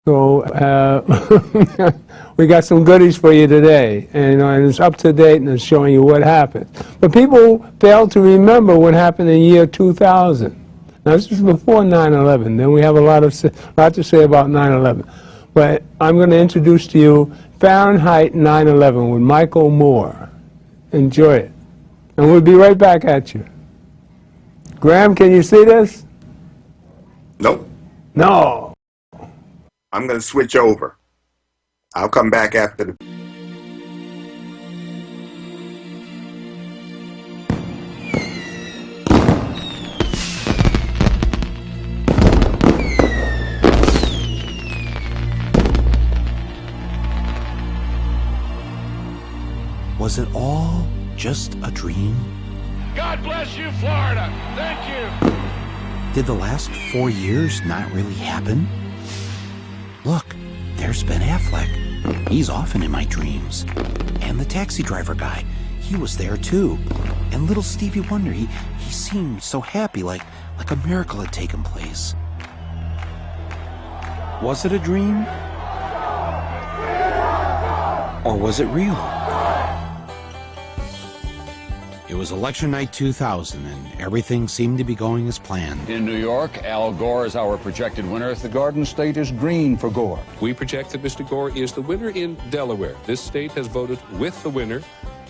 So we got some goodies for you today, and it's up to date and it's showing you what happened. But people fail to remember what happened in the year 2000. Now this is before 9/11. Then we have a lot to say about 9/11. But I'm going to introduce to you Fahrenheit 9/11 with Michael Moore. Enjoy it, and we'll be right back at you. Graham, can you see this? Nope. No. I'm going to switch over. I'll come back after the... Was it all just a dream? God bless you, Florida. Thank you. Did the last 4 years not really happen? Look, there's Ben Affleck. He's often in my dreams. And the taxi driver guy, he was there too. And little Stevie Wonder, he seemed so happy, like a miracle had taken place. Was it a dream? Or was it real? It was election night 2000, and everything seemed to be going as planned. In New York, Al Gore is our projected winner. The Garden State is green for Gore. We project that Mr. Gore is the winner in Delaware. This state has voted with the winner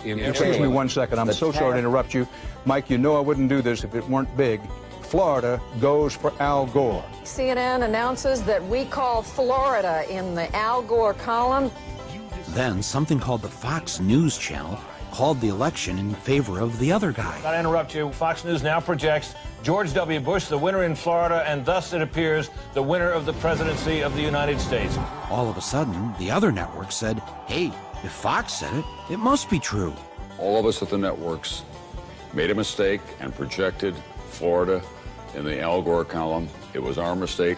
in Excuse me 1 second. I'm so sorry to interrupt you. Mike, you know I wouldn't do this if it weren't big. Florida goes for Al Gore. CNN announces that we call Florida in the Al Gore column. Then something called the Fox News Channel called the election in favor of the other guy. Gotta interrupt you. Fox News now projects George W. Bush the winner in Florida, and thus it appears the winner of the presidency of the United States. All of a sudden, the other network said, hey, if Fox said it, it must be true. All of us at the networks made a mistake and projected Florida in the Al Gore column. It was our mistake.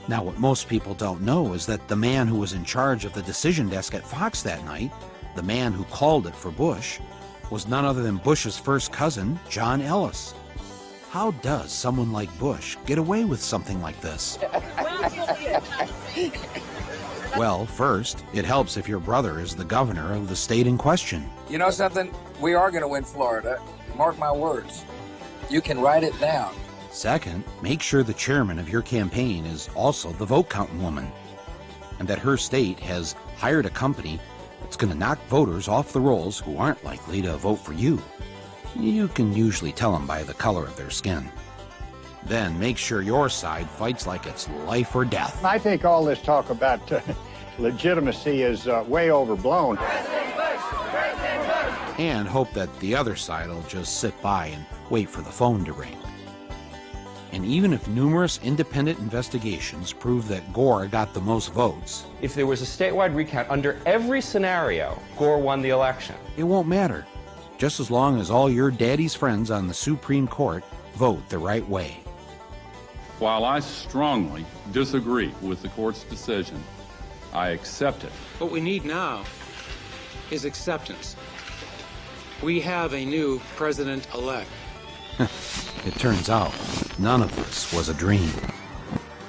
Now, what most people don't know is that the man who was in charge of the decision desk at Fox that night, the man who called it for Bush, was none other than Bush's first cousin, John Ellis. How does someone like Bush get away with something like this? Well, first, it helps if your brother is the governor of the state in question. You know something? We are going to win Florida. Mark my words. You can write it down. Second, make sure the chairman of your campaign is also the vote counting woman, and that her state has hired a company that's going to knock voters off the rolls who aren't likely to vote for you. You can usually tell them by the color of their skin. Then make sure your side fights like it's life or death. I think all this talk about legitimacy is way overblown. And hope that the other side will just sit by and wait for the phone to ring. And even if numerous independent investigations prove that Gore got the most votes, if there was a statewide recount under every scenario, Gore won the election. It won't matter, just as long as all your daddy's friends on the Supreme Court vote the right way. While I strongly disagree with the court's decision, I accept it. What we need now is acceptance. We have a new president-elect. It turns out none of this was a dream.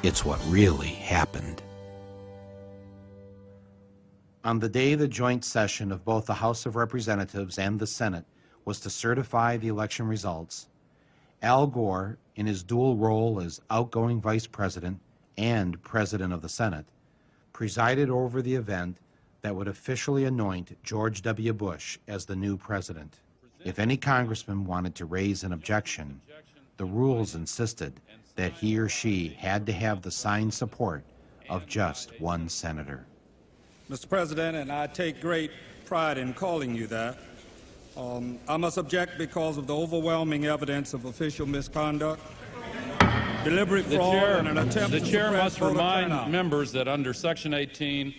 It's what really happened. On the day the joint session of both the House of Representatives and the Senate was to certify the election results, Al Gore, in his dual role as outgoing Vice President and President of the Senate, presided over the event that would officially anoint George W. Bush as the new president. If any congressman wanted to raise an objection, the rules insisted that he or she had to have the signed support of just one senator. Mr. President, and I take great pride in calling you that, I must object because of the overwhelming evidence of official misconduct, deliberate fraud, and an attempt to suppress voter turnout. The chair must remind members that under Section 18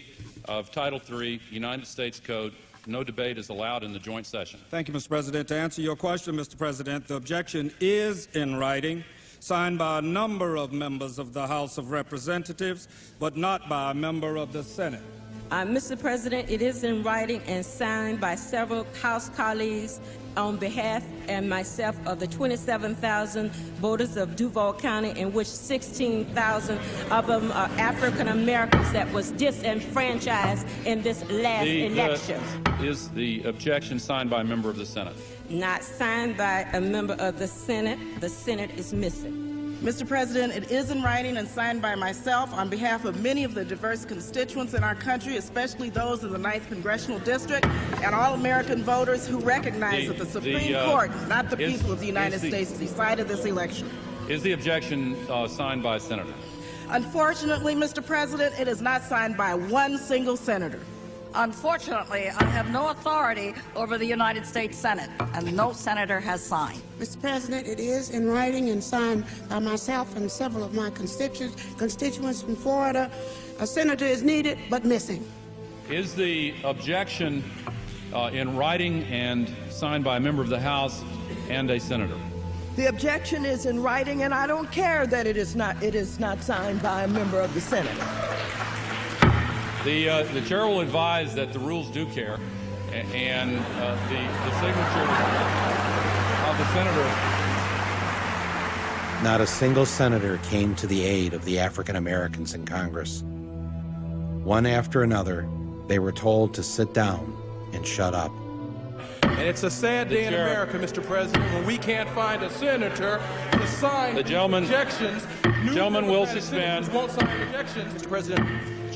of Title III, United States Code, no debate is allowed in the joint session. Thank you, Mr. President. To answer your question, Mr. President, the objection is in writing, signed by a number of members of the House of Representatives, but not by a member of the Senate. Mr. President, it is in writing and signed by several House colleagues on behalf and myself of the 27,000 voters of Duval County, in which 16,000 of them are African Americans that was disenfranchised in this last election. Is the objection signed by a member of the Senate? Not signed by a member of the Senate. The Senate is missing. Mr. President, it is in writing and signed by myself on behalf of many of the diverse constituents in our country, especially those in the 9th Congressional District, and all American voters who recognize that the Supreme Court, not the people of the United States, decided this election. Is the objection signed by a senator? Unfortunately, Mr. President, it is not signed by one single senator. Unfortunately, I have no authority over the United States Senate, and no senator has signed. Mr. President, it is in writing and signed by myself and several of my constituents from Florida. A senator is needed, but missing. Is the objection in writing and signed by a member of the House and a senator? The objection is in writing, and I don't care that it is not signed by a member of the Senate. The chair will advise that the rules do care, and the signature of the senator. Not a single senator came to the aid of the African Americans in Congress. One after another, they were told to sit down and shut up. And it's a sad day in America, Mr. President, when we can't find a senator to sign the objections. The gentleman will suspend. Won't sign objections, Mr. President. The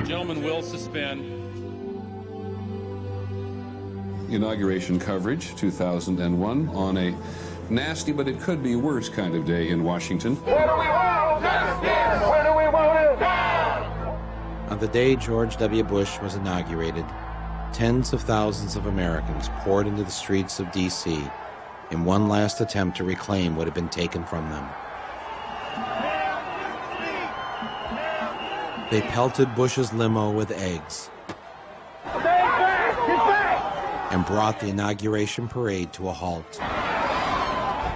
gentleman will suspend. Inauguration coverage, 2001, on a nasty, but it could be worse kind of day in Washington. Where do we want justice? Where do we want it now? On the day George W. Bush was inaugurated, tens of thousands of Americans poured into the streets of D.C. in one last attempt to reclaim what had been taken from them. They pelted Bush's limo with eggs and brought the inauguration parade to a halt.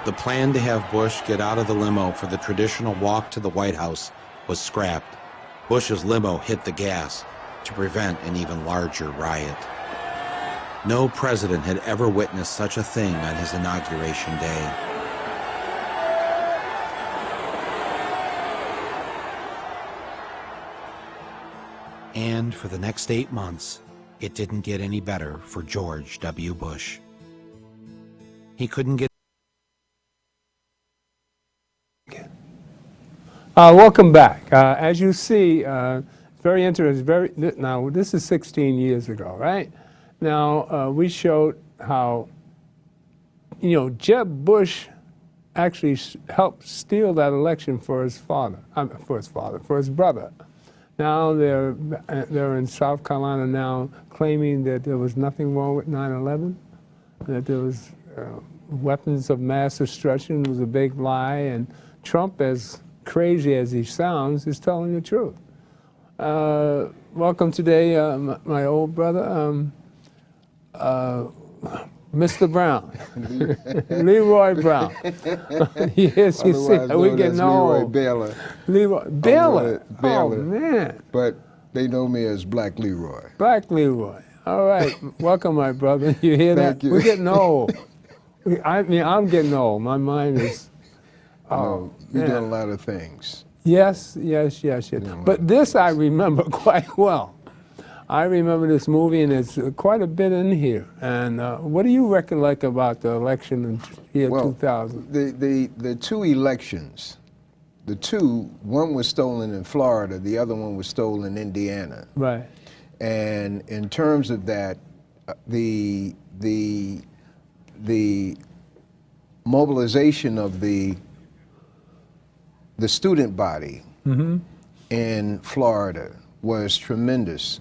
The plan to have Bush get out of the limo for the traditional walk to the White House was scrapped. Bush's limo hit the gas to prevent an even larger riot. No president had ever witnessed such a thing on his inauguration day. And for the next 8 months, it didn't get any better for George W. Bush. He couldn't get... Welcome back. As you see, very interesting. Now, this is 16 years ago, right? Now, we showed how, Jeb Bush actually helped steal that election for his for his brother. Now they're in South Carolina now claiming that there was nothing wrong with 9/11, that there was weapons of mass destruction was a big lie, and Trump, as crazy as he sounds, is telling the truth. Welcome today, my old brother, Mr. Brown, Leroy Brown. Yes, you see, we're getting old. Leroy Baylor. Oh, man. But they know me as Black Leroy. Black Leroy. All right. Welcome, my brother. You hear that? You. We're getting old. I mean, I'm getting old. My mind is... Oh, you've done a lot of things. Yes. But this I remember quite well. I remember this movie, and it's quite a bit in here. And what do you recollect about the election in year 2000? The two elections, one was stolen in Florida, the other one was stolen in Indiana. Right. And in terms of that, the mobilization of the student body in Florida was tremendous.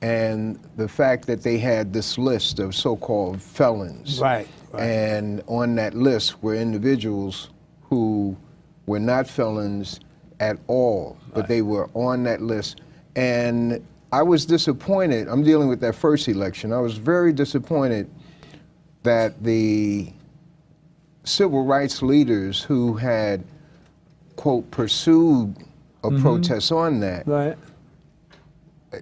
And the fact that they had this list of so-called felons. Right. And on that list were individuals who were not felons at all, but they were on that list. And I was disappointed. I'm dealing with that first election. I was very disappointed that the civil rights leaders who had, quote, pursued a protest on that,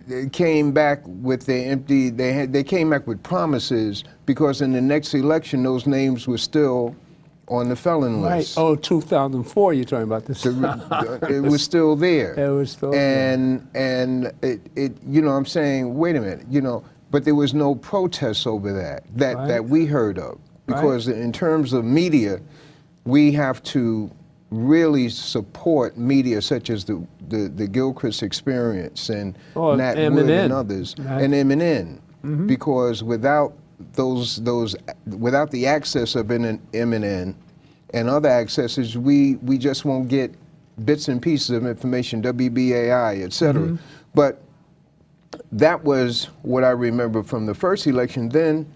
they came back with the empty. They came back with promises because in the next election, those names were still on the felon Right. list. Oh, 2004. You're talking about this. It was still there. It was still and it you know, I'm saying, wait a minute, you know, but there was no protests over that we heard of, because in terms of media, we have to really support media such as the Gilchrist Experience and Nat Wood and others, and MNN, because without without the access of MNN and other accesses, we just won't get bits and pieces of information, WBAI, et cetera. But that was what I remember from the first election. Then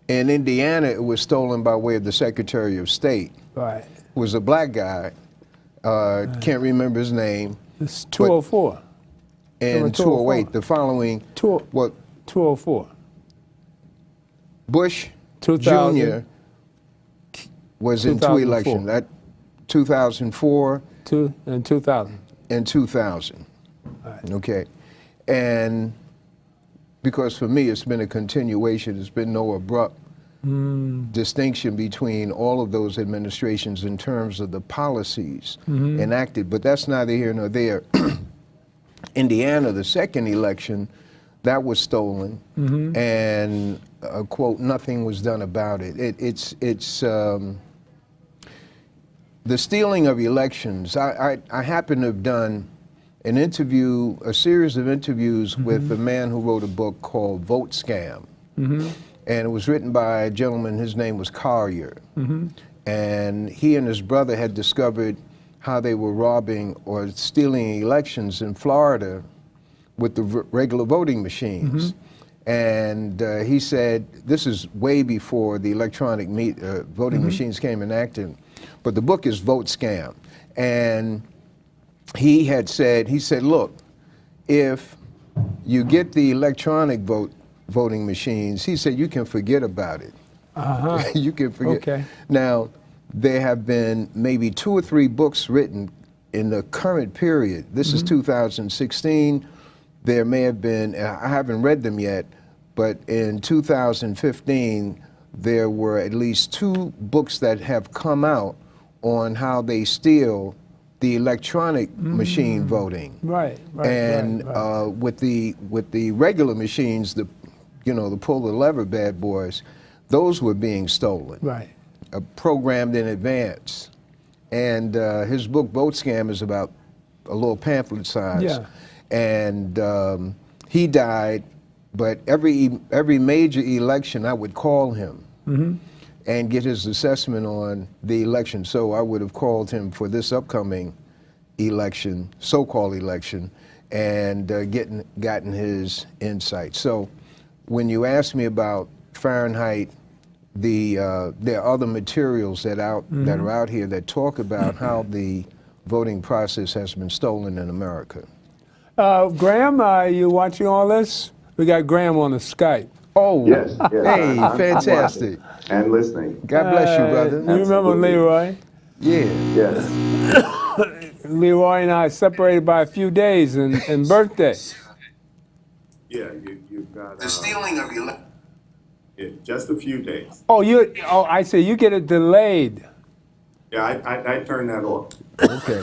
in Indiana, it was stolen by way of the Secretary of State. Right. It was a black guy, can't remember his name. It's 204. And 208, the following, what? 204. Bush 2000. Jr. was in 2 elections. That 2004 and 2000. And 2000. Right. Okay. And because for me it's been a continuation, there's been no abrupt distinction between all of those administrations in terms of the policies enacted, but that's neither here nor there. Indiana, the second election, that was stolen, and quote, nothing was done about it. It's the stealing of elections. I happen to have done an interview, a series of interviews with a man who wrote a book called Vote Scam. And it was written by a gentleman, his name was Collier. And he and his brother had discovered how they were robbing or stealing elections in Florida with the regular voting machines. And he said, this is way before the electronic voting machines came in action, but the book is Vote Scam. And he said, look, if you get the electronic voting machines, he said, you can forget about it. You can forget. Okay. Now, there have been maybe 2 or 3 books written in the current period. This is 2016. There may have been, I haven't read them yet, but in 2015, there were at least 2 books that have come out on how they steal the electronic machine voting. And with the regular machines, the pull the lever bad boys, those were being stolen. Programmed in advance. And his book, Vote Scam, is about a little pamphlet size. And he died, but every major election, I would call him and get his assessment on the election. So I would have called him for this upcoming election, so-called election, and gotten his insight. So when you ask me about Fahrenheit, there are other materials that are out here that talk about how the voting process has been stolen in America. Graham, are you watching all this? We got Graham on the Skype. Oh, yes. Hey, I'm fantastic. And listening. God bless you, brother. You remember Leroy? Yeah. Yes. Leroy and I separated by a few days and birthday. Yeah, you've got the stealing of your. Just a few days. I say you get it delayed. Yeah, I turned that off. Okay.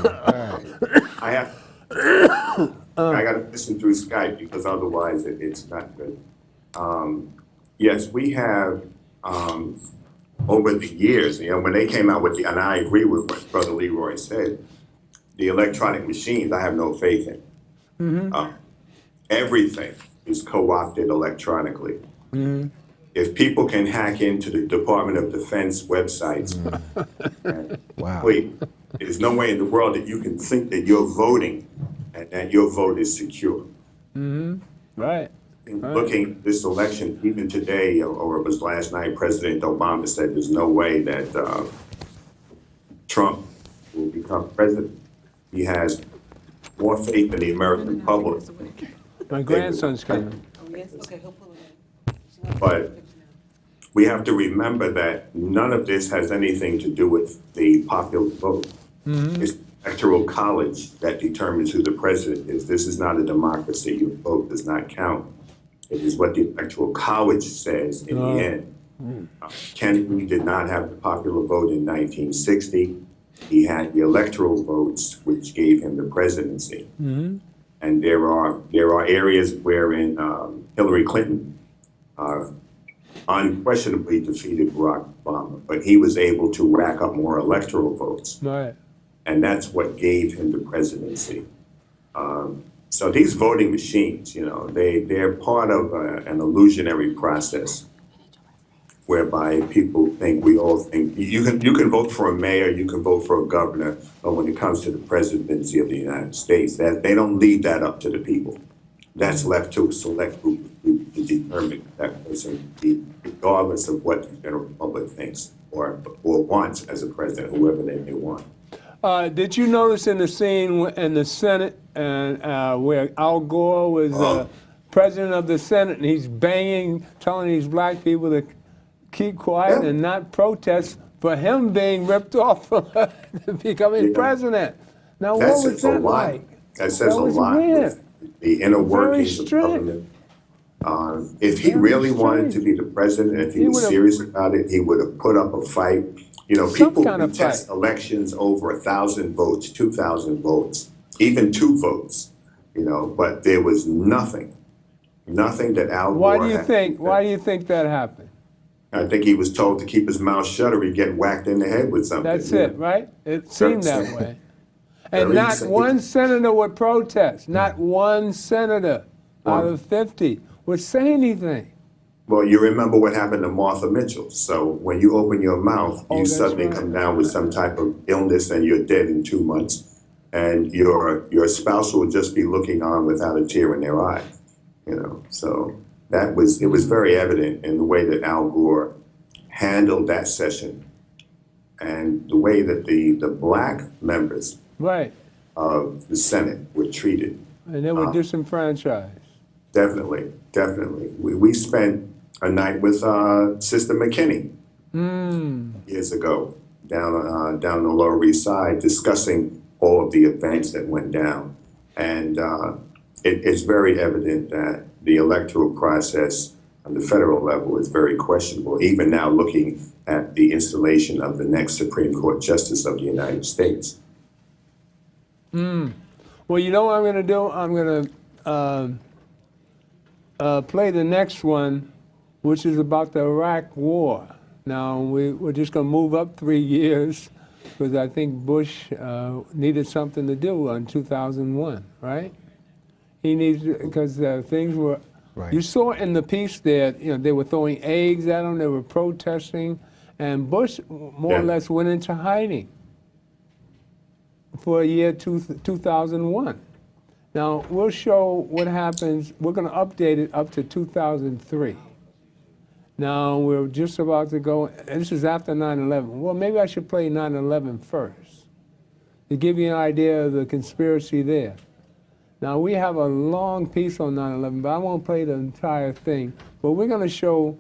All right. I got to listen through Skype because otherwise it's not good. Yes, we have over the years, when they came out with and I agree with what Brother Leroy said, the electronic machines, I have no faith in. Everything is co-opted electronically. If people can hack into the Department of Defense websites, wait, there's no way in the world that you can think that you're voting and that your vote is secure. Right. Looking at this election, even today, or it was last night, President Obama said there's no way that Trump will become president. He has more faith in the American public. My grandson's coming. But we have to remember that none of this has anything to do with the popular vote. It electoral college that determines who the president is. This is not a democracy. Your vote does not count. It is what the electoral college says in the end. Kennedy did not have the popular vote in 1960. He had the electoral votes, which gave him the presidency. And there are areas wherein Hillary Clinton unquestionably defeated Barack Obama, but he was able to rack up more electoral votes. Right. And that's what gave him the presidency. So these voting machines, you know, they're part of an illusionary process whereby people think, we all think, you can vote for a mayor, you can vote for a governor, but when it comes to the presidency of the United States, that they don't leave that up to the people. That's left to a select group to determine that person, regardless of what the general public thinks or wants as a president, whoever they may want. Did you notice in the scene in the Senate where Al Gore was president of the Senate and he's banging, telling these black people to keep quiet and not protest for him being ripped off from becoming president? Now, what was that like? That says a lot. Weird. The inner workings of government. If he really wanted to be the president, if he was serious about it, he would have put up a fight. You know, people contest elections over 1,000 votes, 2,000 votes, even 2 votes, you know, but there was nothing that Al Gore Why do you think that happened? I think he was told to keep his mouth shut or he'd get whacked in the head with something. That's it, right? It seemed that way. And not one senator would protest. Not one senator out of 50 would say anything. Well, you remember what happened to Martha Mitchell. So when you open your mouth, you suddenly come down with some type of illness and you're dead in 2 months. And your spouse will just be looking on without a tear in their eye. You know, so it was very evident in the way that Al Gore handled that session and the way that the black members of the Senate were treated. And they were disenfranchised. Definitely. We spent a night with Sister McKinney years ago down on the Lower East Side discussing all of the events that went down. And it's very evident that the electoral process on the federal level is very questionable, even now looking at the installation of the next Supreme Court Justice of the United States. Well, you know what I'm going to do? I'm going to play the next one, which is about the Iraq War. Now, we're just going to move up 3 years because I think Bush needed something to do in 2001, right? He needed, because things were, you saw in the piece there, you know, they were throwing eggs at him, they were protesting, and Bush more or less went into hiding for a year 2001. Now, we'll show what happens. We're going to update it up to 2003. Now, we're just about to go, and this is after 9/11. Well, maybe I should play 9/11 first to give you an idea of the conspiracy there. Now, we have a long piece on 9/11, but I won't play the entire thing. But we're going to show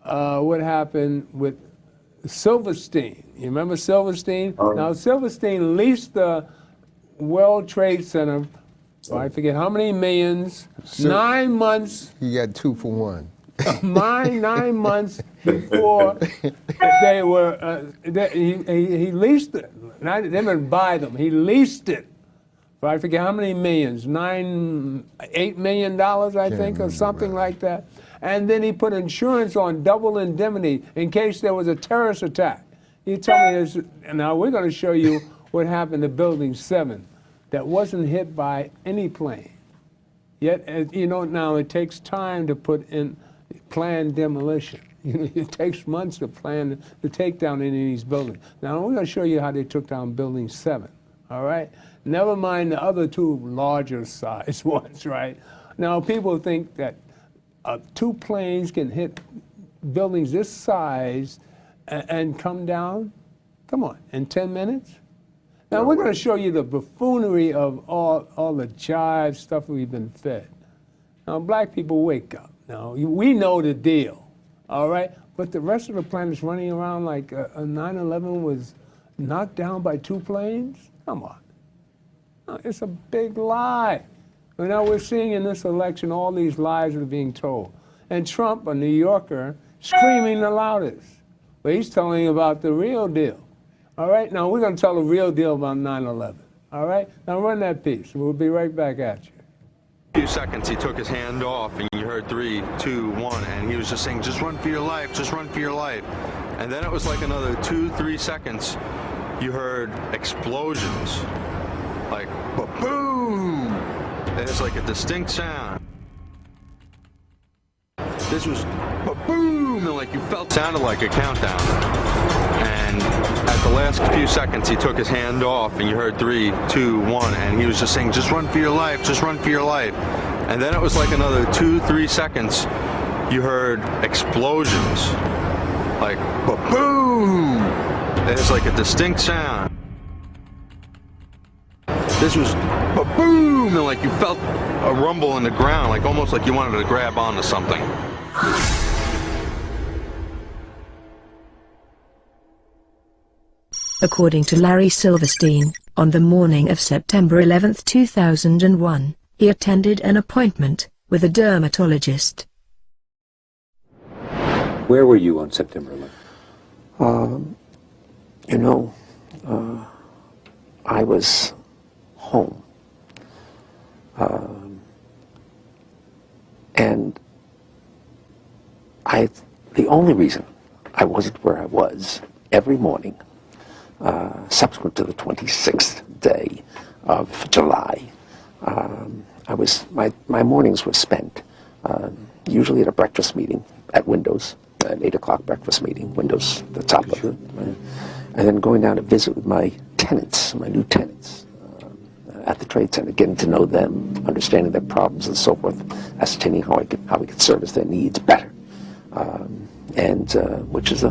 what happened with Silverstein. You remember Silverstein? Now, Silverstein leased the World Trade Center, I forget how many millions, 9 months. He got 2 for 1. 9 months before they were, he leased it. They didn't buy them. He leased it. But I forget how many millions, $8 million, I think, or something like that. And then he put insurance on, double indemnity, in case there was a terrorist attack. You tell me this, and now we're going to show you what happened to Building 7 that wasn't hit by any plane. Yet, you know, now it takes time to put in planned demolition. You know, it takes months to plan to take down any of these buildings. Now, we're going to show you how they took down Building 7, all right? Never mind the other 2 larger size ones, right? Now, people think that 2 planes can hit buildings this size and come down, come on, in 10 minutes? Now, we're going to show you the buffoonery of all the jive stuff we've been fed. Now, black people, wake up. Now, we know the deal, all right? But the rest of the planet's running around like a 9/11 was knocked down by 2 planes? Come on. It's a big lie. And now we're seeing in this election all these lies are being told. And Trump, a New Yorker, screaming the loudest. But he's telling you about the real deal. All right, now we're going to tell the real deal about 9/11. All right, now run that piece. We'll be right back at you. A few seconds, he took his hand off, and you heard 3, 2, 1, and he was just saying, just run for your life, just run for your life. And then it was like another 2, 3 seconds, you heard explosions, like boom, and it's like a distinct sound. This was boom, and like you felt, sounded like a countdown. And at the last few seconds, he took his hand off, and you heard 3, 2, 1, and he was just saying, just run for your life, just run for your life. And then it was like another 2, 3 seconds, you heard explosions, like boom, and it's like a distinct sound. This was boom, and like you felt a rumble in the ground, like almost like you wanted to grab onto something. According to Larry Silverstein, on the morning of September 11, 2001, he attended an appointment with a dermatologist. Where were you on September 11th? I was home. And the only reason I wasn't where I was every morning subsequent to the 26th day of July, my mornings were spent usually at a breakfast meeting at Windows, an 8 o'clock breakfast meeting, Windows, the top of it, and then going down to visit with my tenants, my new tenants, at the Trade Center, getting to know them, understanding their problems and so forth, ascertaining how we could service their needs better, which is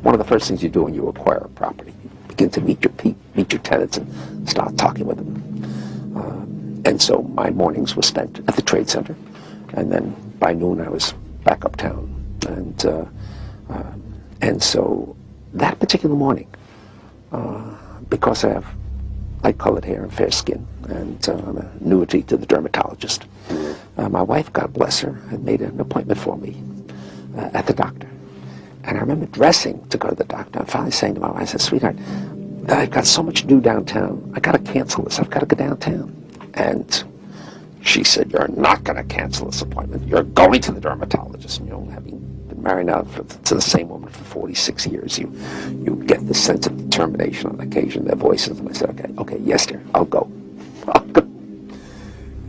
one of the first things you do when you acquire a property. You begin to meet your tenants and start talking with them. And so my mornings were spent at the Trade Center, and then by noon I was back uptown. And so that particular morning, because I have light-colored hair and fair skin, and I'm an annuity to the dermatologist, my wife, God bless her, had made an appointment for me at the doctor. And I remember dressing to go to the doctor and finally saying to my wife, I said, sweetheart, I've got so much to do downtown. I got to cancel this. I've got to go downtown. And she said, you're not going to cancel this appointment. You're going to the dermatologist. And, having been married now to the same woman for 46 years, you get this sense of determination on occasion, their voices. And I said, okay, yes, dear, I'll go.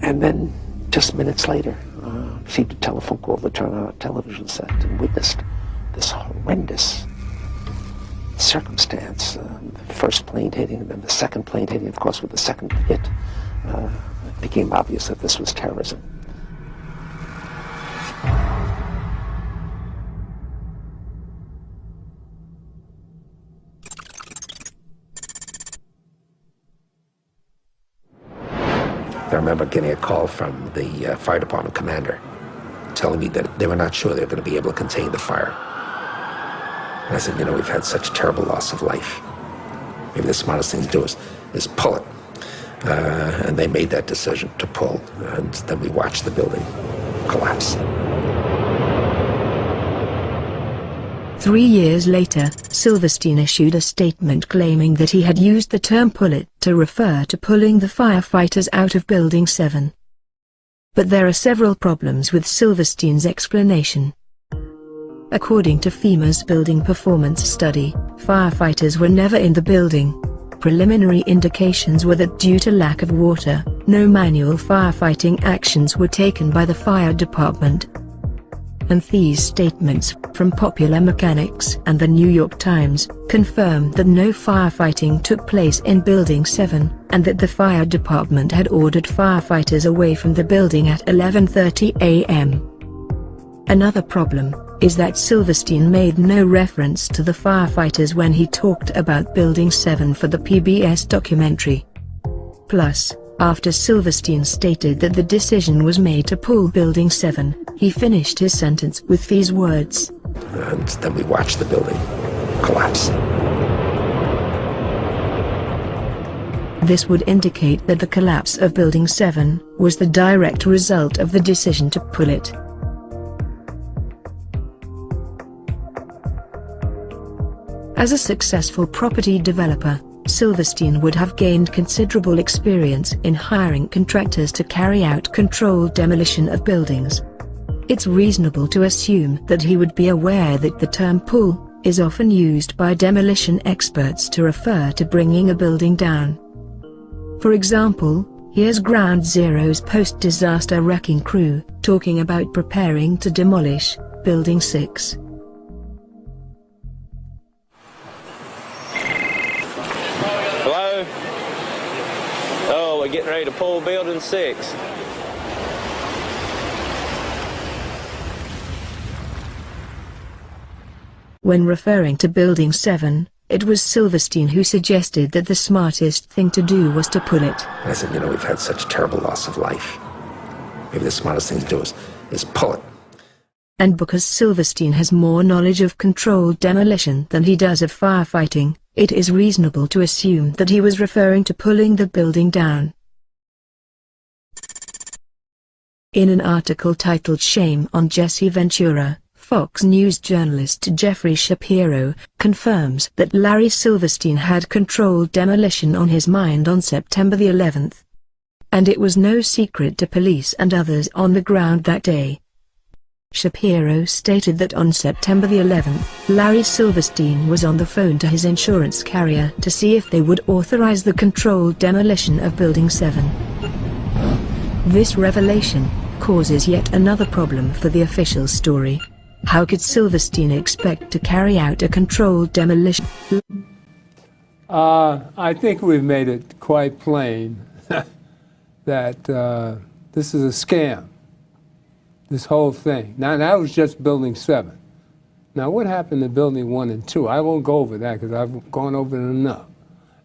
And then just minutes later, received a telephone call to turn on a television set and witnessed this horrendous circumstance. The first plane hitting, and then the second plane hitting. Of course, with the second hit, it became obvious that this was terrorism. I remember getting a call from the fire department commander telling me that they were not sure they were going to be able to contain the fire. And I said, we've had such terrible loss of life. Maybe the smartest thing to do is pull it. And they made that decision to pull, and then we watched the building collapse. 3 years later, Silverstein issued a statement claiming that he had used the term pull it to refer to pulling the firefighters out of Building 7. But there are several problems with Silverstein's explanation. According to FEMA's building performance study, firefighters were never in the building. Preliminary indications were that due to lack of water, no manual firefighting actions were taken by the fire department. And these statements, from Popular Mechanics and the New York Times, confirmed that no firefighting took place in Building 7, and that the fire department had ordered firefighters away from the building at 11:30 a.m. Another problem is that Silverstein made no reference to the firefighters when he talked about Building 7 for the PBS documentary. Plus, after Silverstein stated that the decision was made to pull Building 7, he finished his sentence with these words. And then we watched the building collapse. This would indicate that the collapse of Building 7 was the direct result of the decision to pull it. As a successful property developer, Silverstein would have gained considerable experience in hiring contractors to carry out controlled demolition of buildings. It's reasonable to assume that he would be aware that the term pull is often used by demolition experts to refer to bringing a building down. For example, here's Ground Zero's post-disaster wrecking crew talking about preparing to demolish Building 6. Hello? Oh, we're getting ready to pull Building 6. When referring to Building 7, it was Silverstein who suggested that the smartest thing to do was to pull it. And I said, you know, we've had such terrible loss of life. Maybe the smartest thing to do is pull it. And because Silverstein has more knowledge of controlled demolition than he does of firefighting, it is reasonable to assume that he was referring to pulling the building down. In an article titled "Shame on Jesse Ventura," Fox News journalist Jeffrey Shapiro confirms that Larry Silverstein had controlled demolition on his mind on September the 11th. And it was no secret to police and others on the ground that day. Shapiro stated that on September the 11th, Larry Silverstein was on the phone to his insurance carrier to see if they would authorize the controlled demolition of Building 7. This revelation causes yet another problem for the official story. How could Silverstein expect to carry out a controlled demolition? I think we've made it quite plain that this is a scam, this whole thing. Now, that was just Building 7. Now, what happened to Building 1 and 2? I won't go over that because I've gone over it enough.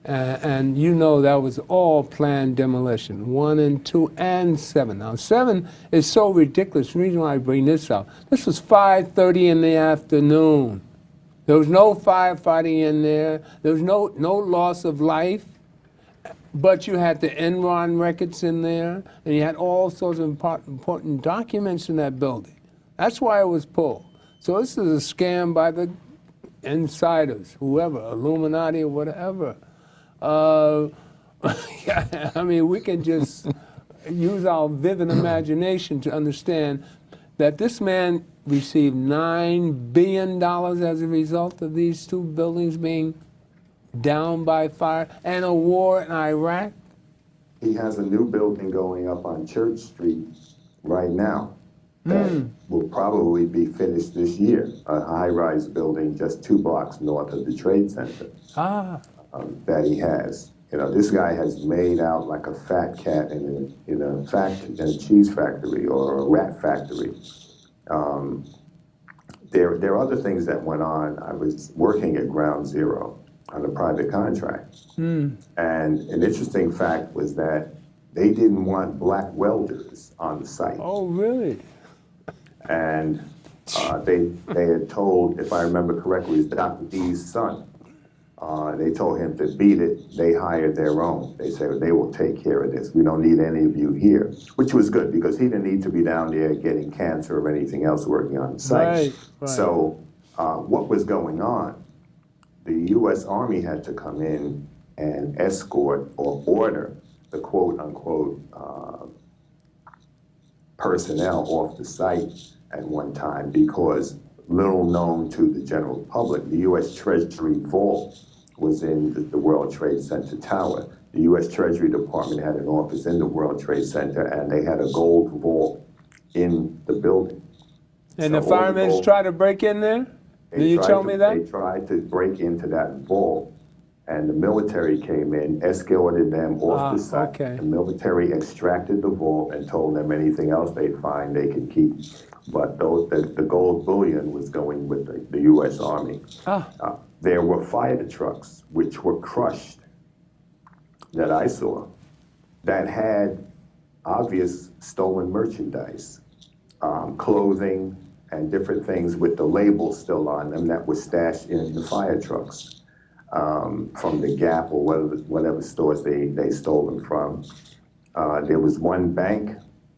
And you know that was all planned demolition, 1 and 2 and 7. Now 7 is so ridiculous. The reason why I bring this up, this was 5:30 in the afternoon. There was no firefighting in there. There was no loss of life. But you had the Enron records in there, and you had all sorts of important documents in that building. That's why it was pulled. So this is a scam by the insiders, whoever, Illuminati or whatever. Yeah, I mean, we can just use our vivid imagination to understand that this man received $9 billion as a result of these two buildings being down by fire and a war in Iraq. He has a new building going up on Church Street right now that will probably be finished this year, a high-rise building just 2 blocks north of the Trade Center. That he has. You know, this guy has made out like a fat cat in a cheese factory or a rat factory. There are other things that went on. I was working at Ground Zero on a private contract. And an interesting fact was that they didn't want black welders on the site. Oh, really? And they had told, if I remember correctly, it was Dr. D's son. They told him to beat it. They hired their own. They said, they will take care of this. We don't need any of you here, which was good because he didn't need to be down there getting cancer or anything else working on the site. Right. So what was going on? The U.S. Army had to come in and escort or order the quote-unquote personnel off the site at one time because little known to the general public, the U.S. Treasury vault was in the World Trade Center tower. The U.S. Treasury Department had an office in the World Trade Center, and they had a gold vault in the building. And so the firemen tried to break in there? Did you tell me that? They tried to break into that vault, and the military came in, escorted them off the site. Okay. The military extracted the vault and told them anything else they find they can keep. But the gold bullion was going with the U.S. Army. There were fire trucks, which were crushed, that I saw, that had obvious stolen merchandise, clothing and different things with the labels still on them that were stashed in the fire trucks. from the Gap or whatever stores they stole them from. There was one bank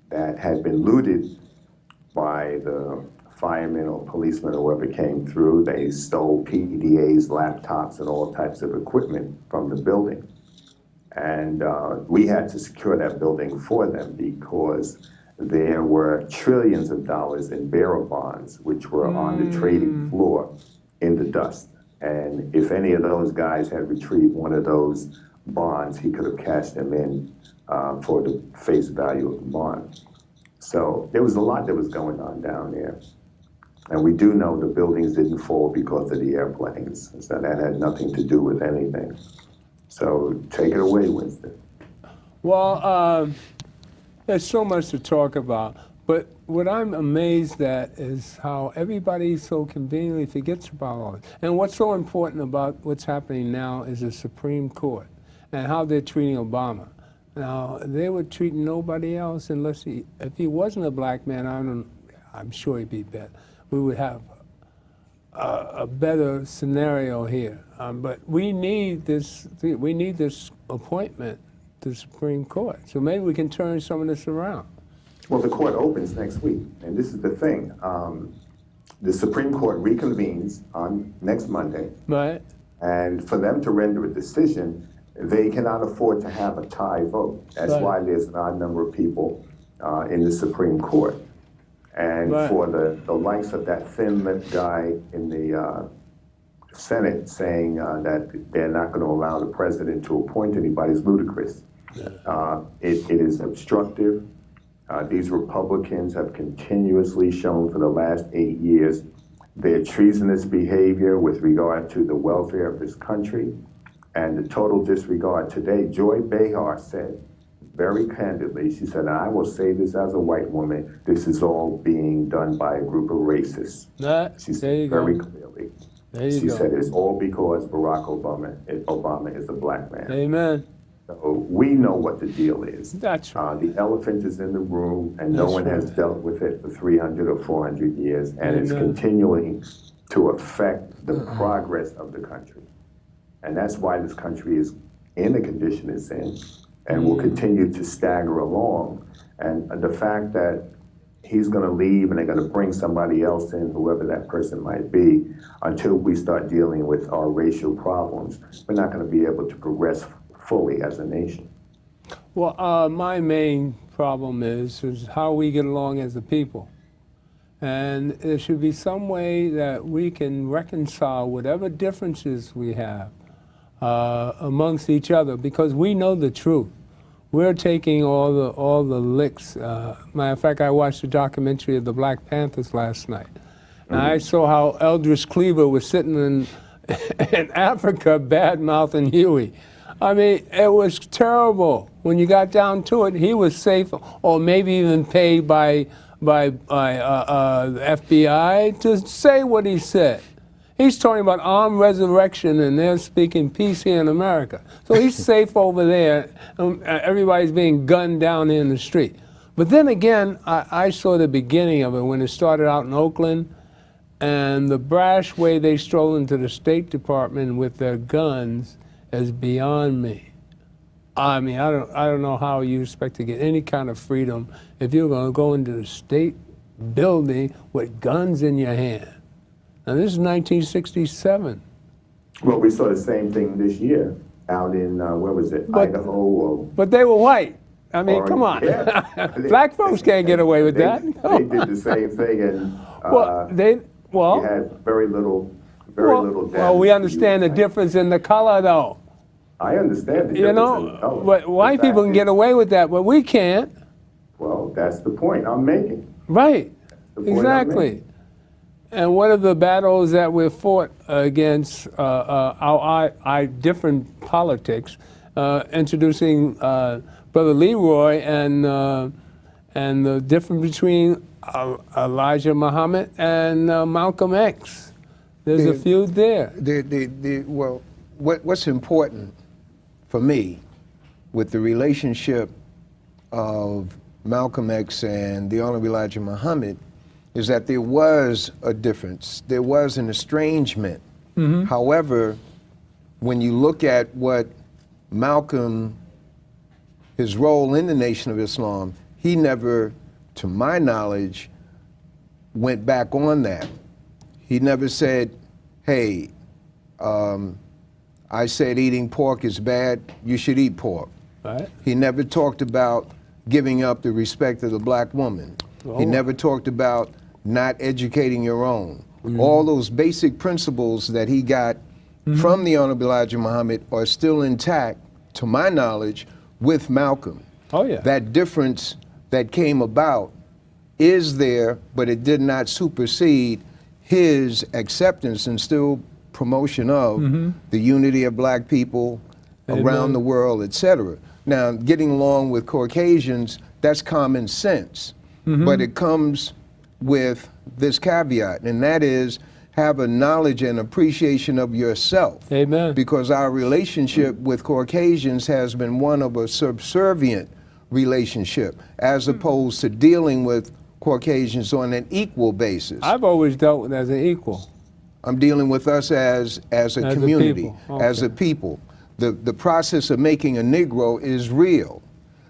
that had been looted by the firemen or policemen or whoever came through. They stole PDAs, laptops, and all types of equipment from the building. And we had to secure that building for them because there were trillions of dollars in bearer bonds, which were on the trading floor in the dust. And if any of those guys had retrieved one of those bonds, he could have cashed them in for the face value of the bond. So there was a lot that was going on down there. And we do know the buildings didn't fall because of the airplanes. So that had nothing to do with anything. So take it away, Winston. Well, there's so much to talk about. But what I'm amazed at is how everybody so conveniently forgets about all this. And what's so important about what's happening now is the Supreme Court and how they're treating Obama. Now, they were treating nobody else unless if he wasn't a black man, I'm sure he'd be better. We would have a better scenario here. But we need this appointment to the Supreme Court. So maybe we can turn some of this around. Well, the court opens next week, and this is the thing. The Supreme Court reconvenes on next Monday. Right. And for them to render a decision, they cannot afford to have a tie vote. That's Right. why there's an odd number of people in the Supreme Court. And Right. for the likes of that thin-lipped guy in the Senate saying that they're not going to allow the president to appoint anybody is ludicrous. It is obstructive. These Republicans have continuously shown for the last 8 years their treasonous behavior with regard to the welfare of this country and the total disregard. Today, Joy Behar said very candidly, she said, I will say this as a white woman, this is all being done by a group of racists. She said very clearly. She said it's all because Barack Obama is a black man. Amen. So we know what the deal is. That's right. The elephant is in the room, and no one has dealt with it for 300 or 400 years, and it's continuing to affect the progress of the country. And that's why this country is in the condition it's in, and will continue to stagger along. And the fact that he's going to leave and they're going to bring somebody else in, whoever that person might be, until we start dealing with our racial problems, we're not going to be able to progress fully as a nation. Well, my main problem is how we get along as a people. And there should be some way that we can reconcile whatever differences we have amongst each other, because we know the truth. We're taking all the licks. Matter of fact, I watched a documentary of the Black Panthers last night. And I saw how Eldridge Cleaver was sitting in Africa bad-mouthing Huey. I mean, it was terrible. When you got down to it, he was safe, or maybe even paid by the FBI to say what he said. He's talking about armed resurrection, and they're speaking peace here in America. So he's safe over there. Everybody's being gunned down here in the street. But then again, I saw the beginning of it when it started out in Oakland, and the brash way they strolled into the State Department with their guns is beyond me. I mean, I don't know how you expect to get any kind of freedom if you're going to go into the state building with guns in your hand. Now, this is 1967. Well, we saw the same thing this year out in, where was it, Idaho? Or but they were white. I mean, come on. Yeah. Black folks can't get away with that. They did the same thing, and you had very little damage. Well, we understand the difference in the color, though. I understand the difference in the color. But white people can get away with that, but we can't. Well, that's the point I'm making. Right. The point I'm Exactly. making. And one of the battles that we fought against our different politics, introducing Brother Leroy and the difference between Elijah Muhammad and Malcolm X. There's a feud there. Well, what's important for me with the relationship of Malcolm X and the Honorable Elijah Muhammad is that there was a difference. There was an estrangement. However, when you look at what Malcolm, his role in the Nation of Islam, he never, to my knowledge, went back on that. He never said, hey, I said eating pork is bad, you should eat pork. Right. He never talked about giving up the respect of the black woman. Oh. He never talked about not educating your own. All those basic principles that he got from the Honorable Elijah Muhammad are still intact, to my knowledge, with Malcolm. Oh, yeah. That difference that came about is there, but it did not supersede his acceptance and still promotion of the unity of black people around the world, etc. Now, getting along with Caucasians, that's common sense, but it comes with this caveat, and that is have a knowledge and appreciation of yourself. Amen. Because our relationship with Caucasians has been one of a subservient relationship, as opposed to dealing with Caucasians on an equal basis. I've always dealt with as an equal. I'm dealing with us as a community, as a people. The process of making a Negro is real.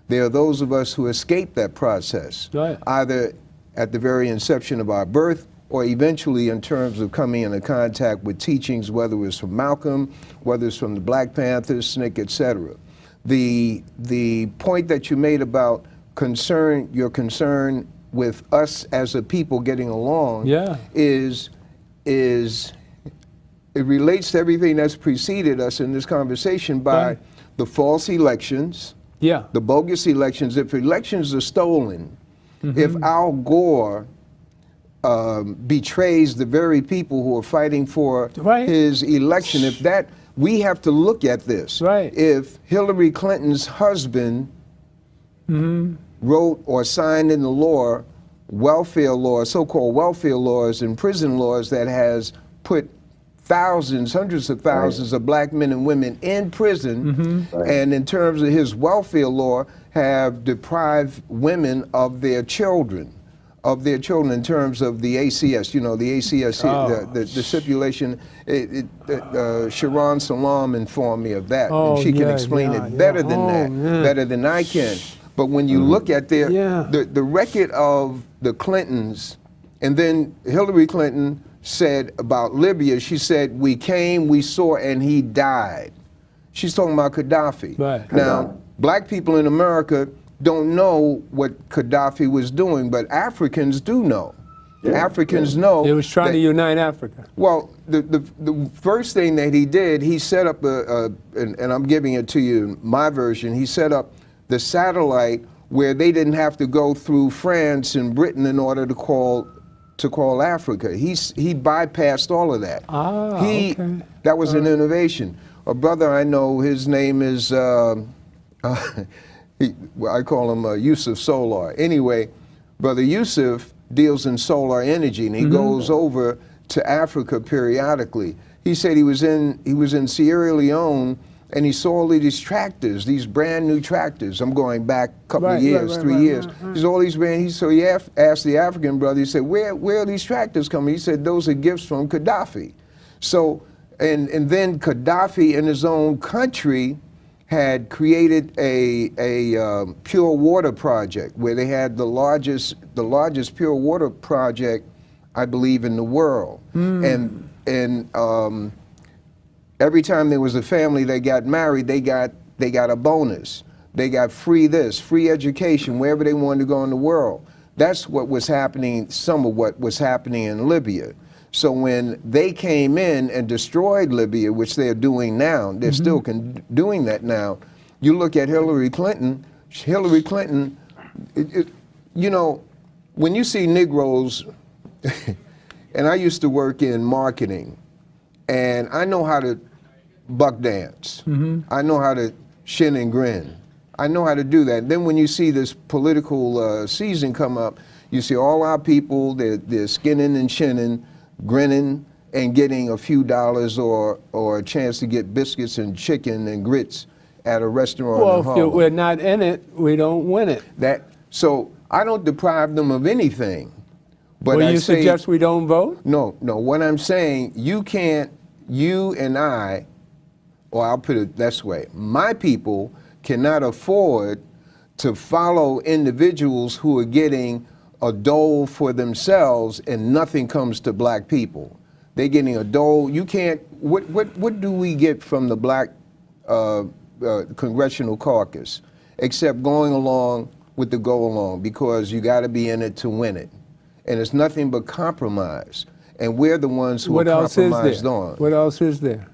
There are those of us who escape that process, either at the very inception of our birth or eventually in terms of coming into contact with teachings, whether it's from Malcolm, whether it's from the Black Panthers, SNCC, etc. The point that you made about your concern with us as a people getting along is it relates to everything that's preceded us in this conversation by the false elections, the bogus elections. If elections are stolen, if Al Gore betrays the very people who are fighting for his election, if that, we have to look at this. If Hillary Clinton's husband wrote or signed into law welfare laws, so-called welfare laws and prison laws that has put thousands, hundreds of thousands of black men and women in prison, and in terms of his welfare law, have deprived women of their children, in terms of the ACS, you know, the ACS, the stipulation. Sharon Salam informed me of that, and she can explain it better than that, better than I can. But when you look at the record of the Clintons, and then Hillary Clinton said about Libya, she said, we came, we saw, and he died. She's talking about Gaddafi. Now, black people in America don't know what Gaddafi was doing, but Africans do know. Africans know. He was trying to unite Africa. Well, the first thing that he did, he set up and I'm giving it to you, my version, he set up the satellite where they didn't have to go through France and Britain in order to call Africa. He bypassed all of that. That was an innovation. A brother I know, his name is, I call him Yusuf Solar. Anyway, Brother Yusuf deals in solar energy, and he goes over to Africa periodically. He said he was in Sierra Leone, and he saw all of these tractors, these brand new tractors. I'm going back a couple of years, 3 years. There's all these brand. So he asked the African brother. He said, "Where are these tractors coming?" He said, "Those are gifts from Gaddafi." So, and then Gaddafi in his own country had created a pure water project where they had the largest pure water project, I believe, in the world. And every time there was a family that got married, they got a bonus. They got free this, free education, wherever they wanted to go in the world. That's what was happening, some of what was happening in Libya. So when they came in and destroyed Libya, which they're doing now, they're still doing that now. You look at Hillary Clinton, you know, when you see Negroes, and I used to work in marketing, and I know how to buck dance. I know how to shin and grin. I know how to do that. Then when you see this political season come up, you see all our people, they're skinning and shinning, grinning, and getting a few dollars or a chance to get biscuits and chicken and grits at a restaurant in Harlem. Well, if we're not in it, we don't win it. So I don't deprive them of anything. But you suggest we don't vote? No. What I'm saying, you and I or I'll put it this way, my people cannot afford to follow individuals who are getting a dole for themselves and nothing comes to black people. They're getting a dole. You can't, what do we get from the black congressional caucus except going along with the go along, because you got to be in it to win it. And it's nothing but compromise. And we're the ones who are compromised on. What else is there?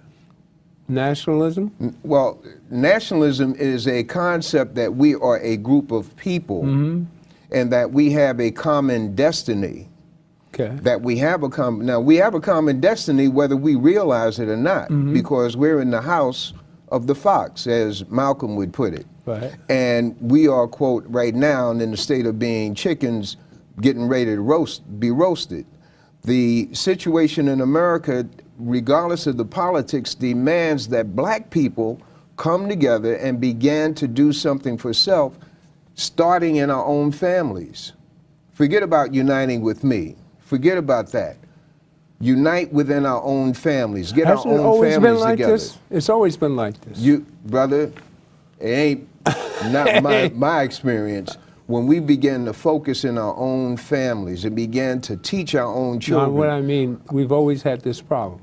Nationalism? Well, nationalism is a concept that we are a group of people and that we have a common destiny. Okay. That we have a common, now we have a common destiny whether we realize it or not, because we're in the house of the fox, as Malcolm would put it. Right. And we are, quote, right now in the state of being chickens getting ready to be roasted. The situation in America, regardless of the politics, demands that black people come together and begin to do something for self, starting in our own families. Forget about uniting with me. Forget about that. Unite within our own families. Get Hasn't our it own always families been like together. this? It's always been like this. You, brother, it ain't not my experience. When we begin to focus in our own families and begin to teach our own children. No, what I mean, we've always had this problem.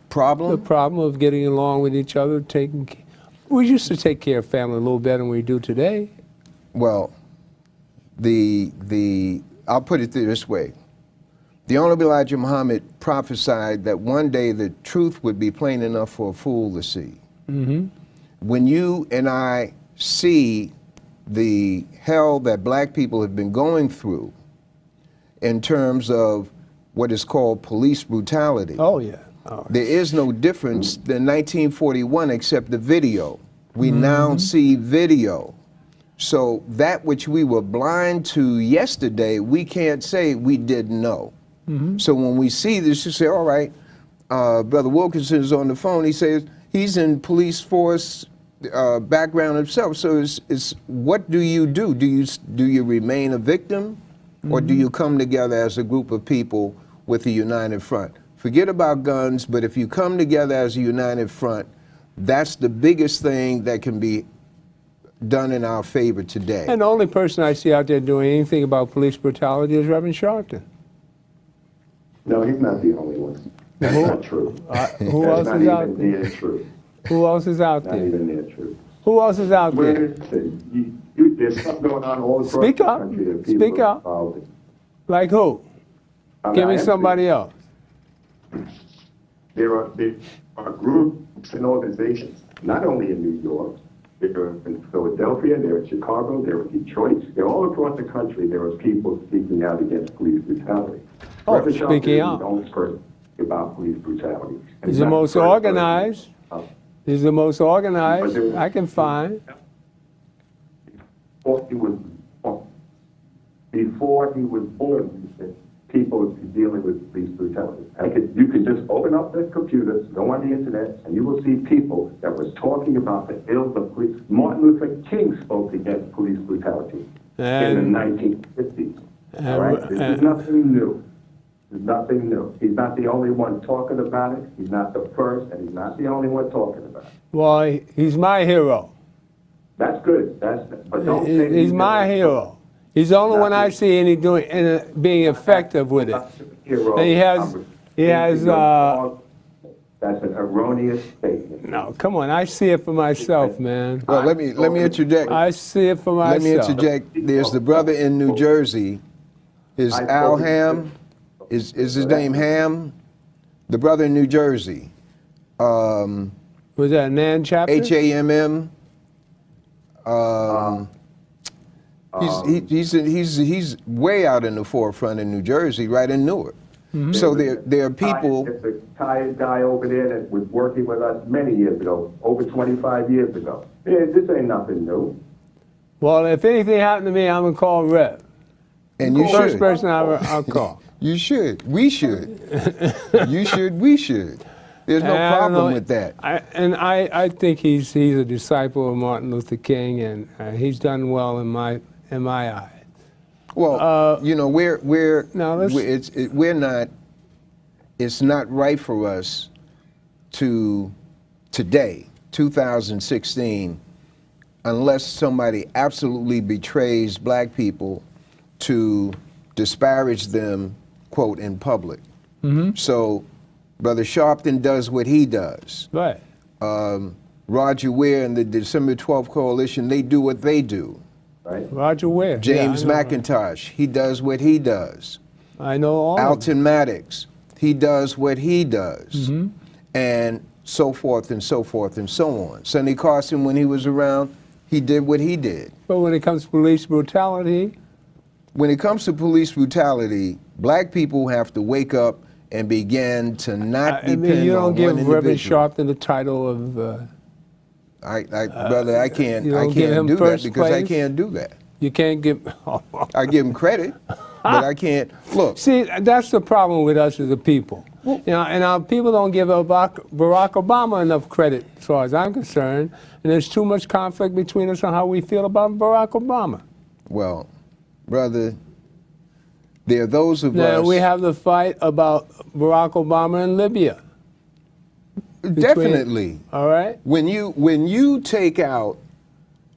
Problem? The problem of getting along with each other, we used to take care of family a little better than we do today. Well, I'll put it this way. The Honorable Elijah Muhammad prophesied that one day the truth would be plain enough for a fool to see. When you and I see the hell that black people have been going through in terms of what is called police brutality. Oh, yeah. There is no difference than 1941 except the video. We now see video. So that which we were blind to yesterday, we can't say we didn't know. So when we see this, you say, all right, Brother Wilkinson is on the phone. He says he's in police force background himself. So it's what do you do? Do you remain a victim, or do you come together as a group of people with a united front? Forget about guns, but if you come together as a united front, that's the biggest thing that can be done in our favor today. And the only person I see out there doing anything about police brutality is Reverend Sharpton. No, he's not the only one. That's not true. Who else is out there? Near true. Who else is out Not there? even near true. Who else is out Where there? is it? There's something going on all across Speak the up. country that people Speak are up. involved in. Like who? Give me somebody else. There are groups and organizations, not only in New York, they're in Philadelphia, they're in Chicago, they're in Detroit, they're all across the country. There are people speaking out against police brutality. Oh, Reverend Sharpton speaking is out. the only person about police brutality. And He's the not most first organized. person. He's the most organized I can find. Before he was born, people dealing with police brutality. You can just open up the computer, go on the internet, and you will see people that were talking about the ills of police. Martin Luther King spoke against police brutality in the 1950s. All right? This is nothing new. There's nothing new. He's not the only one talking about it. He's not the first, and he's not the only one talking about it. Well, he's my hero. That's good. But don't say He's my hero. He's the only one I see being effective with it. And he has. That's an erroneous statement. No, come on. I see it for myself, man. Well, let me interject. I see it for myself. Let me interject. There's the brother in New Jersey. Is Al Ham? Is his name Ham? The brother in New Jersey. Was that a Nan chapter? HAMM. He's way out in the forefront in New Jersey, right in Newark. So there are people. There's a tired guy over there that was working with us many years ago, over 25 years ago. Yeah, this ain't nothing new. Well, if anything happened to me, I'm gonna call Rev. And you should. First person I'll call. You should. We should. You should. We should. There's no problem with that. I think he's a disciple of Martin Luther King, and he's done well in my eyes. Well, it's not right for us to today, 2016, unless somebody absolutely betrays black people to disparage them, quote, in public. So Brother Sharpton does what he does. Right. Roger Ware and the December 12th Coalition, they do what they do. Right. Roger Ware. James Yeah, McIntosh, he does what he does. I know all Alton Maddox, he does what he does. And so forth and so forth and so on. Sonny Carson, when he was around, he did what he did. But when it comes to police brutality? When it comes to police brutality, black people have to wake up and begin to not depend on one individual. You don't give Reverend Sharpton the title of... brother, I can't do that because I can't do that. You can't give... I give him credit, but I can't... Look. See, that's the problem with us as a people. You know, and our people don't give Barack Obama enough credit, as far as I'm concerned, and there's too much conflict between us on how we feel about Barack Obama. Well, brother, there are those of us... Now, we have the fight about Barack Obama in Libya. Definitely. All right? When you take out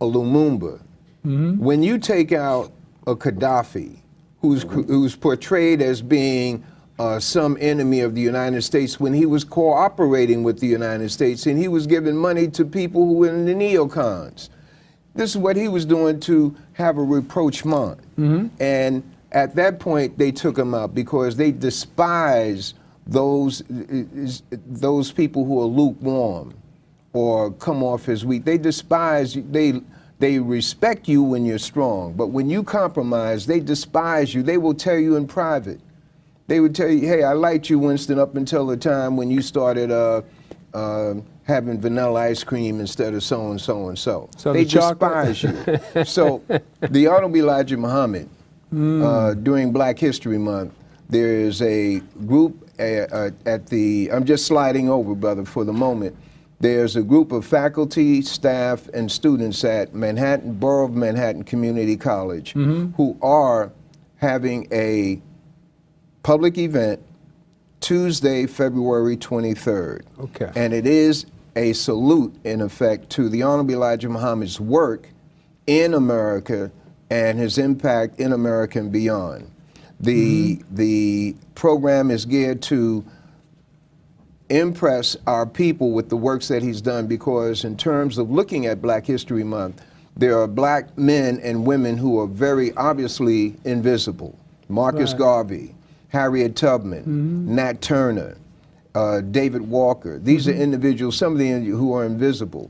a Lumumba, when you take out a Gaddafi, who's portrayed as being some enemy of the United States when he was cooperating with the United States and he was giving money to people who were in the neocons. This is what he was doing to have a rapprochement. And at that point, they took him out because they despise those people who are lukewarm or come off as weak. They despise you. They respect you when you're strong, but when you compromise, they despise you. They will tell you in private. They would tell you, hey, I liked you, Winston, up until the time when you started having vanilla ice cream instead of so and so and so. So they despise you. So the Honorable Elijah Muhammad, during Black History Month, there is a group at the, I'm just sliding over, brother, for the moment. There's a group of faculty, staff, and students at Manhattan, Borough of Manhattan Community College who are having a public event Tuesday, February 23rd. Okay. And it is a salute, in effect, to the Honorable Elijah Muhammad's work in America and his impact in America and beyond. The program is geared to impress our people with the works that he's done, because in terms of looking at Black History Month, there are black men and women who are very obviously invisible. Marcus Garvey, Harriet Tubman, Nat Turner, David Walker. These are individuals, some of them who are invisible.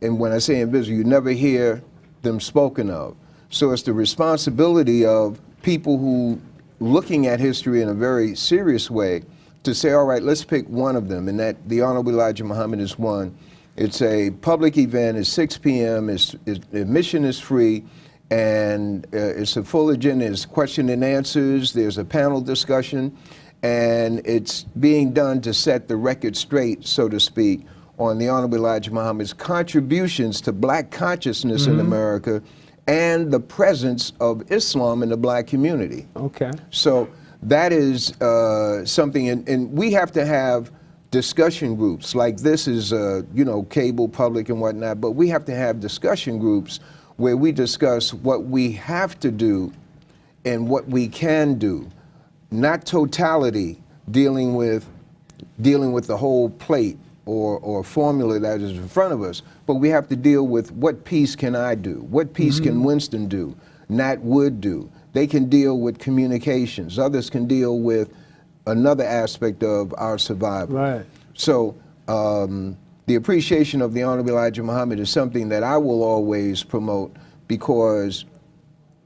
And when I say invisible, you never hear them spoken of. So it's the responsibility of people who looking at history in a very serious way to say, all right, let's pick one of them, and that the Honorable Elijah Muhammad is one. It's a public event, it's 6 p.m., admission is free, and it's a full agenda, it's question and answers, there's a panel discussion, and it's being done to set the record straight, so to speak, on the Honorable Elijah Muhammad's contributions to black consciousness in America and the presence of Islam in the black community. Okay. So that is something, and we have to have discussion groups. Like this is, you know, cable, public and whatnot, but we have to have discussion groups where we discuss what we have to do and what we can do. Not totality, dealing with the whole plate or formula that is in front of us, but we have to deal with what piece can I do? What piece can Winston do? Nat Wood do? They can deal with communications. Others can deal with another aspect of our survival. Right. So the appreciation of the Honorable Elijah Muhammad is something that I will always promote, because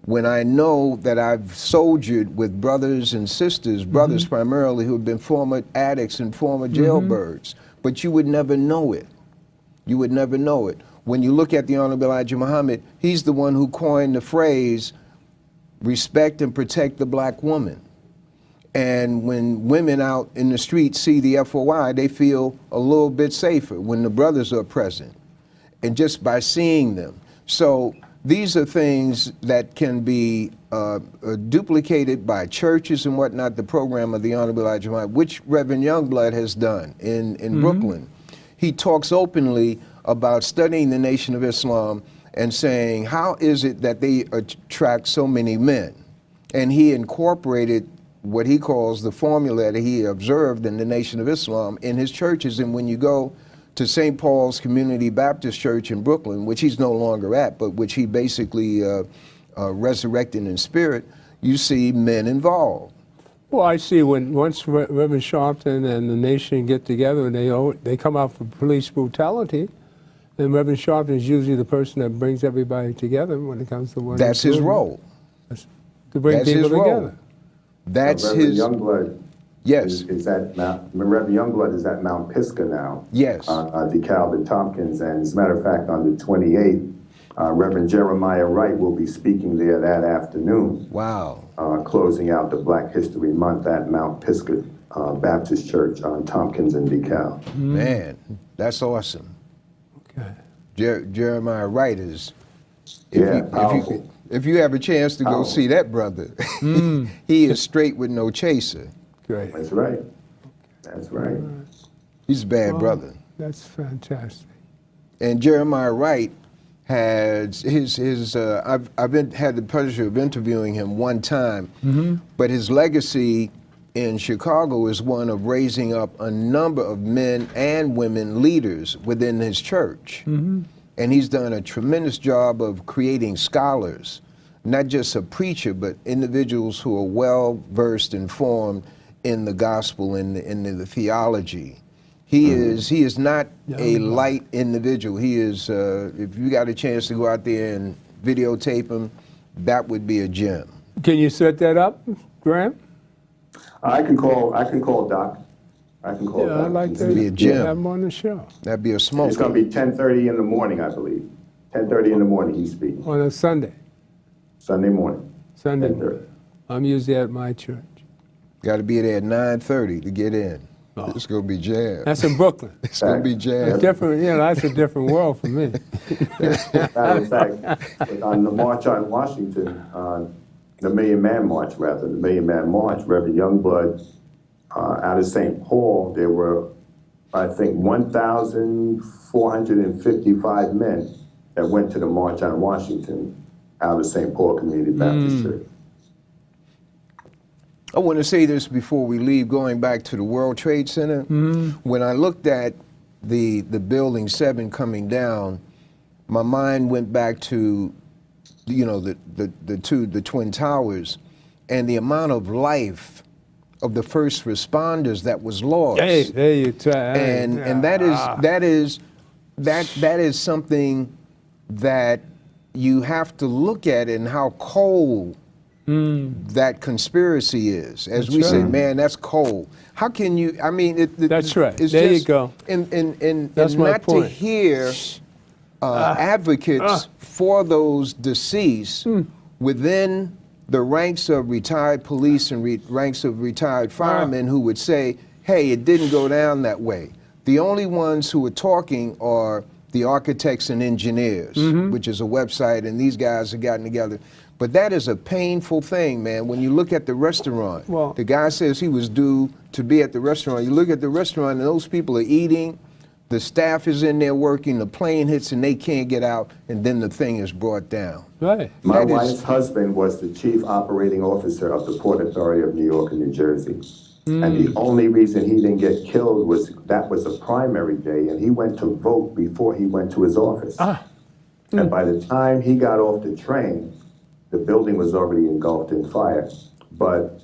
when I know that I've soldiered with brothers and sisters, brothers primarily who have been former addicts and former jailbirds, but you would never know it. You would never know it. When you look at the Honorable Elijah Muhammad, he's the one who coined the phrase, respect and protect the black woman. And when women out in the street see the FOI, they feel a little bit safer when the brothers are present, and just by seeing them. So these are things that can be duplicated by churches and whatnot, the program of the Honorable Elijah Muhammad, which Reverend Youngblood has done in Brooklyn. he talks openly about studying the Nation of Islam and saying, how is it that they attract so many men? And he incorporated what he calls the formula that he observed in the Nation of Islam in his churches. And when you go to St. Paul's Community Baptist Church in Brooklyn, which he's no longer at, but which he basically resurrected in spirit, you see men involved. Well, I see once Reverend Sharpton and the nation get together, they come out for police brutality, and Reverend Sharpton is usually the person that brings everybody together when it comes to what that's his role. To bring that's people his role. together. That's Reverend his. Youngblood. Yes. Is at Reverend Youngblood is at Mount Pisgah now. Yes. DeKalb and Tompkins, and as a matter of fact, on the 28th, Reverend Jeremiah Wright will be speaking there that afternoon. Wow. Closing out the Black History Month at Mount Pisgah Baptist Church on Tompkins and DeKalb. Man, that's awesome. Okay. Jeremiah Wright is. Powerful. If you have a chance to go see that brother, he is straight with no chaser. Great. That's right. That's right. He's a bad brother. That's fantastic. And Jeremiah Wright had I've had the pleasure of interviewing him one time, but his legacy in Chicago is one of raising up a number of men and women leaders within his church. And he's done a tremendous job of creating scholars, not just a preacher, but individuals who are well versed and informed in the gospel and in the theology. He is not a light individual. He is, if you got a chance to go out there and videotape him, that would be a gem. Can you set that up, Graham? I can call Doc. I can call Doc. I'd like to be a gem. have him on the show. That'd be a smoke. It's going to be 10:30 in the morning, I believe. 10:30 in the morning he's speaking. On a Sunday? Sunday morning. Sunday morning. I'm usually at my church. Got to be there at 9:30 to get in. Oh. It's going to be jam. That's in Brooklyn. It's going to be jam. That's different, that's a different world for me. Matter of fact, on the March on Washington, the Million Man March, Reverend Youngblood, out of St. Paul, there were, I think, 1,455 men that went to the March on Washington out of St. Paul Community Baptist Church. I want to say this before we leave, going back to the World Trade Center. When I looked at the building 7 coming down, my mind went back to, the Twin Towers and the amount of life of the first responders that was lost. Hey, there you try. And that is something that you have to look at, and how cold that conspiracy is. As we say, man, that's cold. How can you? I mean, that's right. It's there just, you go. And that's my not point. To hear advocates for those deceased within the ranks of retired police and ranks of retired firemen who would say, hey, it didn't go down that way. The only ones who are talking are the architects and engineers, which is a website, and these guys have gotten together. But that is a painful thing, man. When you look at the restaurant, the guy says he was due to be at the restaurant. You look at the restaurant and those people are eating, the staff is in there working, the plane hits and they can't get out, and then the thing is brought down. Right. My wife's husband was the chief operating officer of the Port Authority of New York and New Jersey. And the only reason he didn't get killed was that was a primary day, and he went to vote before he went to his office. And by the time he got off the train, the building was already engulfed in fire. But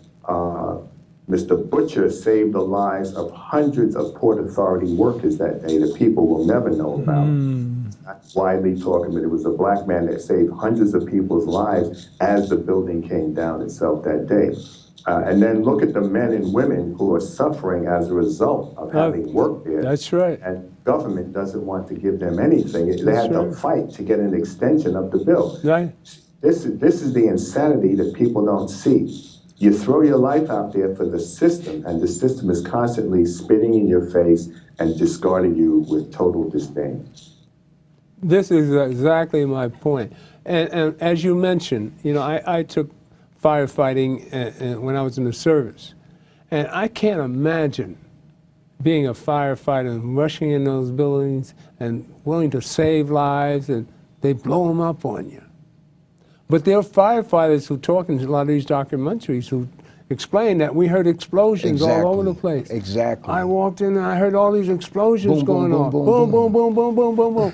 Mr. Butcher saved the lives of hundreds of Port Authority workers that day that people will never know about. That's widely talking, but it was a black man that saved hundreds of people's lives as the building came down itself that day. And then look at the men and women who are suffering as a result of having worked there. That's right. And government doesn't want to give them anything. They had to fight to get an extension of the bill. Right. This is the insanity that people don't see. You throw your life out there for the system, and the system is constantly spitting in your face and discarding you with total disdain. This is exactly my point. And as you mentioned, I took firefighting when I was in the service. And I can't imagine being a firefighter and rushing in those buildings and willing to save lives, and they blow them up on you. But there are firefighters who talk in a lot of these documentaries who explain that we heard explosions all over the place. Exactly. I walked in and I heard all these explosions going on. Boom, boom, boom, boom, boom, boom, boom, boom.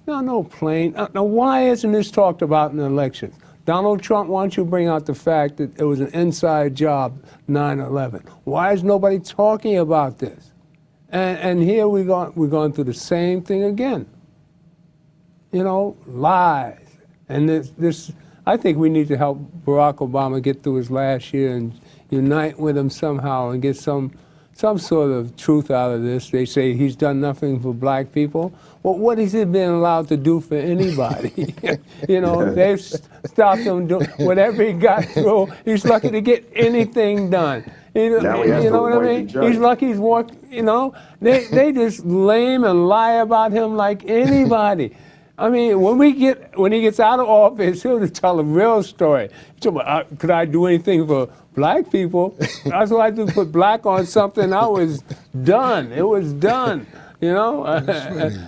No plane. Now, why isn't this talked about in the elections? Donald Trump wants you to bring out the fact that it was an inside job, 9/11. Why is nobody talking about this? And here we're going through the same thing again. You know, lies. And this, I think we need to help Barack Obama get through his last year and unite with him somehow and get some sort of truth out of this. They say he's done nothing for black people. Well, what has he been allowed to do for anybody? You know, they've stopped him doing whatever he got through. He's lucky to get anything done. You know what I mean? He's lucky he's walked, you know. They just lame and lie about him like anybody. I mean, when he gets out of office, he'll just tell a real story. Could I do anything for black people? That's why I just put black on something. I was done. It was done. You know,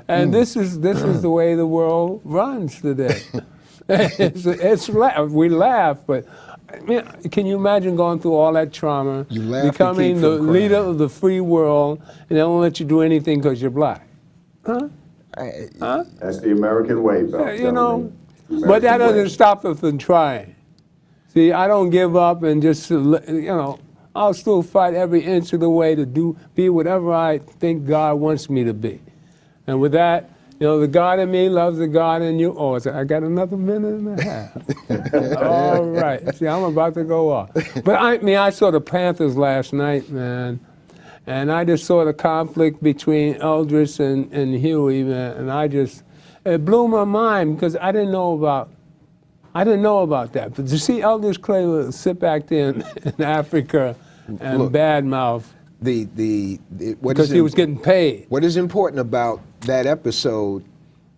and this is the way the world runs today. We laugh, but I mean, can you imagine going through all that trauma, becoming the leader of the free world, and they won't let you do anything because you're black? Huh? Huh? That's the American way, Bill. You know, but that doesn't stop us from trying. See, I don't give up and just, you know, I'll still fight every inch of the way to be whatever I think God wants me to be. And with that, you know, the God in me loves the God in you. Oh, I got another minute and a half. All right. See, I'm about to go off. But I saw the Panthers last night, man. And I just saw the conflict between Eldridge and Huey, man, and it blew my mind because I didn't know about that. But to see Eldridge Clay sit back there in Africa and badmouth because he was getting paid. What is important about that episode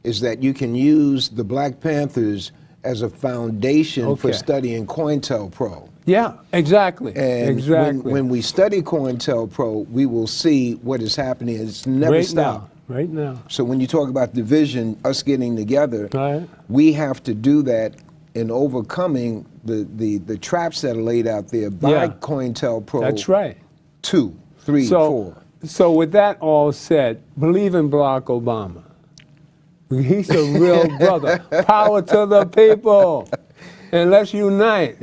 is that you can use the Black Panthers as a foundation for studying COINTELPRO. Yeah, exactly. And when we study COINTELPRO, we will see what is happening. It's never stopped. Right now. So when you talk about division, us getting together, we have to do that in overcoming the traps that are laid out there by COINTELPRO. That's right. 2, 3, 4. So with that all said, believe in Barack Obama. He's a real brother. Power to the people. And let's unite.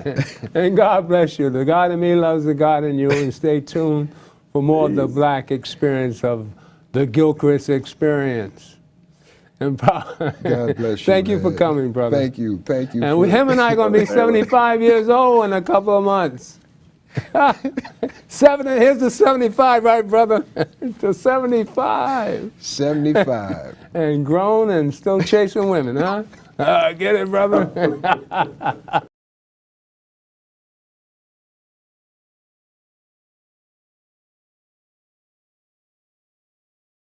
And God bless you. The God in me loves the God in you. And stay tuned for more of the Black experience of the Gilchrist Experience. And God bless you. Thank you for coming, brother. Thank you. Thank you. And him and I are going to be 75 years old in a couple of months. Here's the 75, right, brother? The 75. 75. And grown and still chasing women, huh? Get it, brother?